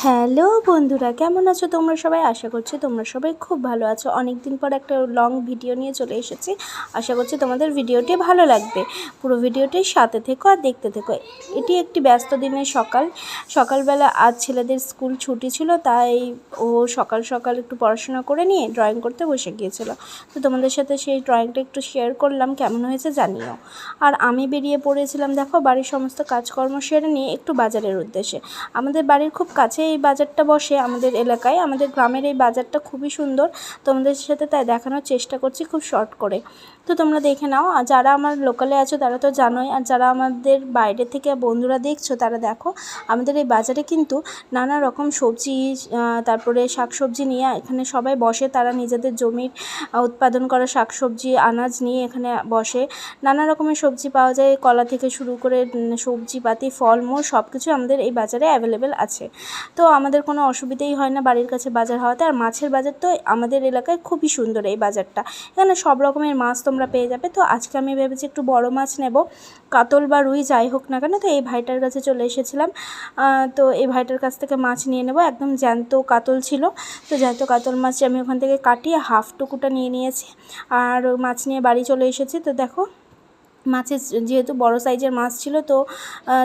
Hello বন্ধুরা, কেমন আছো তোমরা সবাই? আশা করছি তোমরা সবাই খুব ভালো আছো। অনেক দিন পর একটা লং ভিডিও নিয়ে চলে এসেছি। আশা করছি তোমাদের ভিডিওটি ভালো লাগবে। পুরো ভিডিওটির সাথে থেকো আর দেখতে থেকো। এটি একটি ব্যস্ত দিনের সকালবেলা আজ ছেলেদের স্কুল ছুটি ছিল, তাই ও সকাল সকাল একটু পড়াশোনা করে নিয়ে ড্রয়িং করতে বসে গিয়েছিল। তো তোমাদের সাথে সেই ড্রয়িংটা একটু শেয়ার করলাম, কেমন হয়েছে জানিও। আর আমি বেরিয়ে পড়েছিলাম দেখো বাড়ির সমস্ত কাজকর্ম সেরে নিয়ে একটু বাজারের উদ্দেশ্যে। আমাদের বাড়ির খুব কাছে এই বাজারটা বসে, আমাদের এলাকায়, আমাদের গ্রামের এই বাজারটা খুবই সুন্দর। তোমাদের সাথে তাই দেখানোর চেষ্টা করছি খুব শর্ট করে। তো তোমরা দেখে নাও। আর যারা আমার লোকালে আছো তারা তো জানোই, আর যারা আমাদের বাইরে থেকে বন্ধুরা দেখছো তারা দেখো। আমাদের এই বাজারে কিন্তু নানা রকম সবজি, তারপরে শাকসবজি নিয়ে এখানে সবাই বসে। তারা নিজেদের জমির উৎপাদন করা শাকসবজি আনাজ নিয়ে এখানে বসে। নানা রকমের সবজি পাওয়া যায়, কলা থেকে শুরু করে সবজিপাতি ফলমূল সব কিছু আমাদের এই বাজারে অ্যাভেলেবেল আছে। তো আমাদের কোনো অসুবিধেই হয় না বাড়ির কাছে বাজার হওয়াতে। আর মাছের বাজার তো আমাদের এলাকায় খুবই সুন্দর এই বাজারটা। এখানে সব রকমের মাছ তোমরা পেয়ে যাবে। তো আজকে আমি ভেবেছি একটু বড় মাছ নেব, কাতল বা রুই যাই হোক না কেন। তো এই ভাইটার কাছে চলে এসেছিলাম। তো এই ভাইটার কাছ থেকে মাছ নিয়ে নেব। একদম জ্যান্ত কাতল ছিল। তো জ্যান্ত কাতল মাছ আমি ওখান থেকে কাটিয়ে হাফ টুকুটা নিয়ে নিয়েছি, আর মাছ নিয়ে বাড়ি চলে এসেছি। তো দেখো মাছের যেহেতু বড় সাইজের মাছ ছিল, তো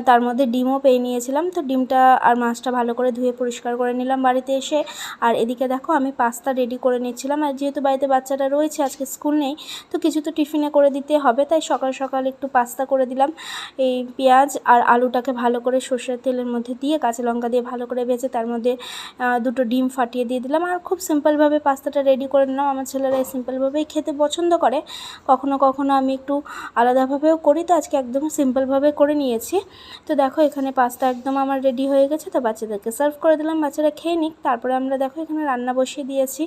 তার মধ্যে ডিমও পেয়ে নিয়েছিলাম। তো ডিমটা আর মাছটা ভালো করে ধুয়ে পরিষ্কার করে নিলাম বাড়িতে এসে। আর এদিকে দেখো আমি পাস্তা রেডি করে নিচ্ছিলাম। আর যেহেতু বাড়িতে বাচ্চাটা রয়েছে, আজকে স্কুল নেই, তো কিছু তো টিফিনে করে দিতে হবে, তাই সকাল সকাল একটু পাস্তা করে দিলাম। এই পেঁয়াজ আর আলুটাকে ভালো করে সর্ষের তেলের মধ্যে দিয়ে, কাঁচা লঙ্কা দিয়ে ভালো করে ভেজে তার মধ্যে দুটো ডিম ফাটিয়ে দিয়ে দিলাম। আর খুব সিম্পলভাবে পাস্তাটা রেডি করে নিলাম। আমার ছেলেরা এই সিম্পলভাবেই খেতে পছন্দ করে। কখনো কখনো আমি একটু আলাদাভাবেও করি, তো আজকে একদম সিম্পলভাবে করে নিয়েছি। তো দেখো এখানে পাস্তা একদম আমার রেডি হয়ে গেছে। তো বাচ্চাদেরকে সার্ভ করে দিলাম, বাচ্চারা খেয়ে নিক। তারপরে আমরা দেখো এখানে রান্না বসিয়ে দিয়েছি।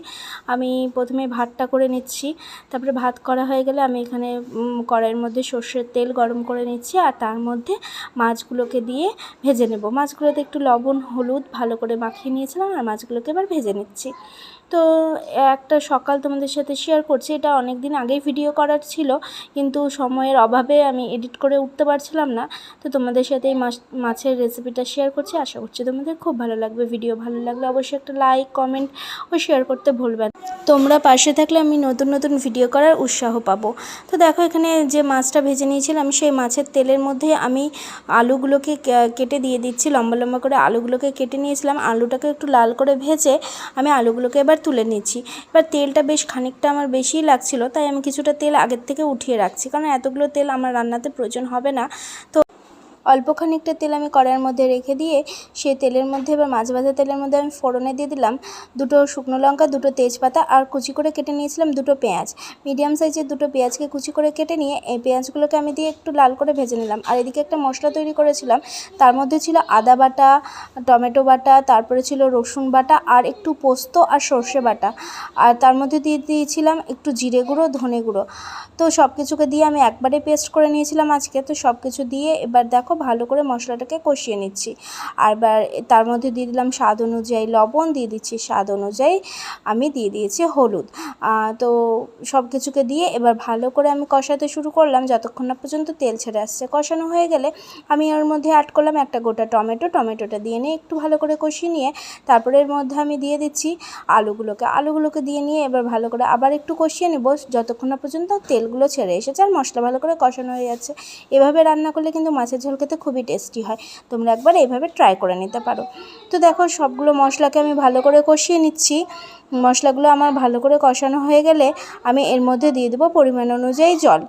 আমি প্রথমে ভাতটা করে নিচ্ছি, তারপরে ভাত করা হয়ে গেলে আমি এখানে কড়াইয়ের মধ্যে সর্ষের তেল গরম করে নিচ্ছি, আর তার মধ্যে মাছগুলোকে দিয়ে ভেজে নেব। মাছগুলোতে একটু লবণ হলুদ ভালো করে মাখিয়ে নিয়েছিলাম, আর মাছগুলোকে এবার ভেজে নিচ্ছি। তো একটা সকাল তোমাদের সাথে শেয়ার করছি। এটা অনেক দিন আগেই ভিডিও করার ছিল, কিন্তু সময়ের অভাবে আমি এডিট করে উঠতে পারছিলাম না। তো তোমাদের সাথে এই মাছের রেসিপিটা শেয়ার করছি। আশা করছি তোমাদের খুব ভালো লাগবে। ভিডিও ভালো লাগলে অবশ্যই একটা লাইক কমেন্ট ও শেয়ার করতে ভুলবে না। তোমরা পাশে থাকলে আমি নতুন নতুন ভিডিও করার উৎসাহ পাবো। তো দেখো এখানে যে মাছটা ভেজে নিয়েছিলাম, সেই মাছের তেলের মধ্যে আমি আলুগুলোকে কেটে দিয়ে দিচ্ছি। লম্বা লম্বা করে আলুগুলোকে কেটে নিয়েছিলাম। আলুটাকে একটু লাল করে ভেজে আমি আলুগুলোকে এবার তুলে নিচ্ছি। এবার তেলটা বেশ খানিকটা আমার বেশিই লাগছিল, তাই আমি কিছুটা তেল আগের থেকে উঠিয়ে রাখছি, কারণ এতগুলো তেল আমার রান্নাতে প্রয়োজন হবে না। তো অল্প খানিকটা তেল আমি কড়াইয়ের মধ্যে রেখে দিয়ে সেই তেলের মধ্যে এবার মাছ ভাজা তেলের মধ্যে আমি ফোড়নে দিয়ে দিলাম দুটো শুকনো লঙ্কা, দুটো তেজপাতা, আর কুচি করে কেটে নিয়েছিলাম দুটো পেঁয়াজ। মিডিয়াম সাইজের দুটো পেঁয়াজকে কুচি করে কেটে নিয়ে এই পেঁয়াজগুলোকে আমি দিয়ে একটু লাল করে ভেজে নিলাম। আর এদিকে একটা মশলা তৈরি করেছিলাম, তার মধ্যে ছিল আদা বাটা, টমেটো বাটা, তারপরে ছিল রসুন বাটা, আর একটু পোস্ত আর সর্ষে বাটা, আর তার মধ্যে দিয়ে দিয়েছিলাম একটু জিরে গুঁড়ো, ধনে গুঁড়ো। তো সব কিছুকে দিয়ে আমি একবারে পেস্ট করে নিয়েছিলাম আজকে। তো সব কিছু দিয়ে এবার দেখো ভালো করে মশলাটাকে কষিয়ে নিচ্ছি। আর এবার তার মধ্যে দিয়ে দিলাম স্বাদ অনুযায়ী লবণ, দিয়ে দিচ্ছি স্বাদ অনুযায়ী আমি দিয়ে দিয়েছি হলুদ। তো সব কিছুকে দিয়ে এবার ভালো করে আমি কষাতে শুরু করলাম যতক্ষণ না পর্যন্ত তেল ছেড়ে আসছে। কষানো হয়ে গেলে আমি এর মধ্যে অ্যাড করলাম একটা গোটা টমেটোটা দিয়ে নিয়ে একটু ভালো করে কষিয়ে নিয়ে তারপরে এর মধ্যে আমি দিয়ে দিচ্ছি আলুগুলোকে দিয়ে নিয়ে এবার ভালো করে আবার একটু কষিয়ে নেব যতক্ষণ না পর্যন্ত তেলগুলো ছেড়ে এসেছে আর মশলা ভালো করে কষানো হয়ে যাচ্ছে। এভাবে রান্না করলে কিন্তু মাছের ঝোল খেতে খুবই টেস্টি হয়। তোমরা একবার এইভাবে ট্রাই করে নিতে পারো। তো দেখো সবগুলো মশলাকে আমি ভালো করে কষিয়ে নিচ্ছি। মশলাগুলো আমার ভালো করে কষানো হয়ে গেলে আমি এর মধ্যে দিয়ে দেবো পরিমাণ অনুযায়ী জল।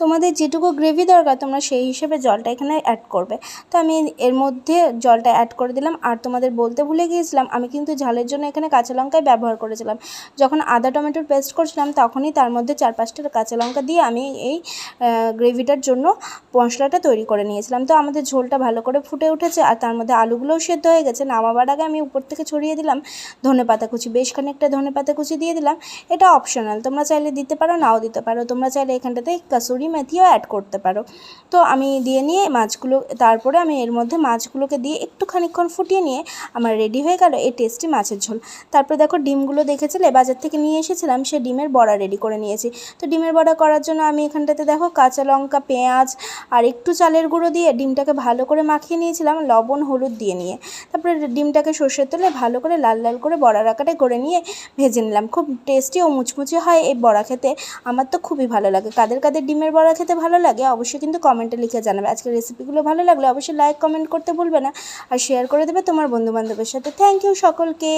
তোমাদের যেটুকু গ্রেভি দরকার তোমরা সেই হিসেবে জলটা এখানে অ্যাড করবে। তো আমি এর মধ্যে জলটা অ্যাড করে দিলাম। আর তোমাদের বলতে ভুলে গিয়েছিলাম, আমি কিন্তু ঝালের জন্য এখানে কাঁচা লঙ্কাই ব্যবহার করেছিলাম। যখন আদা টমেটোর পেস্ট করছিলাম তখনই তার মধ্যে 4-5টা কাঁচা লঙ্কা দিয়ে আমি এই গ্রেভিটার জন্য মশলাটা তৈরি করে নিয়েছিলাম। তো আমাদের ঝোলটা ভালো করে ফুটে উঠেছে, আর তার মধ্যে আলুগুলোও সেদ্ধ হয়ে গেছে। নামাবার আগে আমি উপর থেকে ছড়িয়ে দিলাম ধনেপাতা কুচি, বেশ খানিকটা ধনেপাতা কুচি দিয়ে দিলাম। এটা অপশনাল, তোমরা চাইলে দিতে পারো নাও দিতে পারো। তোমরা চাইলে এখানটাতে কাসুরি মেথিও অ্যাড করতে পারো। তো আমি দিয়ে নিয়ে মাছগুলো, তারপরে আমি এর মধ্যে মাছগুলোকে দিয়ে একটু খানিকক্ষণ ফুটিয়ে নিয়ে আমার রেডি হয়ে গেল এই টেস্টি মাছের ঝোল। তারপরে দেখো ডিমগুলো দেখেছিলে বাজার থেকে নিয়ে এসেছিলাম, সে ডিমের বড়া রেডি করে নিয়েছি। তো ডিমের বড়া করার জন্য আমি এখানটাতে দেখো কাঁচা লঙ্কা, পেঁয়াজ আর একটু চালের গুঁড়ো দিয়ে ডিমটাকে ভালো করে মাখিয়ে নিয়েছিলাম, লবণ হলুদ দিয়ে নিয়ে। তারপরে ডিমটাকে সর্ষের তেলে ভালো করে লাল লাল করে বড়ার আকারে করে নিয়ে ভেজে নিলাম। খুব টেস্টি ও মুচমুচে হয় এই বড়া খেতে, আমার তো খুবই ভালো লাগে। কাদের কাদের ডিমের বড়া খেতে ভালো লাগে অবশ্যই কিন্তু কমেন্টে লিখে জানাবে। আজকের রেসিপিগুলো ভালো লাগলে অবশ্যই লাইক কমেন্ট করতে ভুলবে না, আর শেয়ার করে দেবে তোমার বন্ধুবান্ধবের সাথে। থ্যাংক ইউ সকলকে।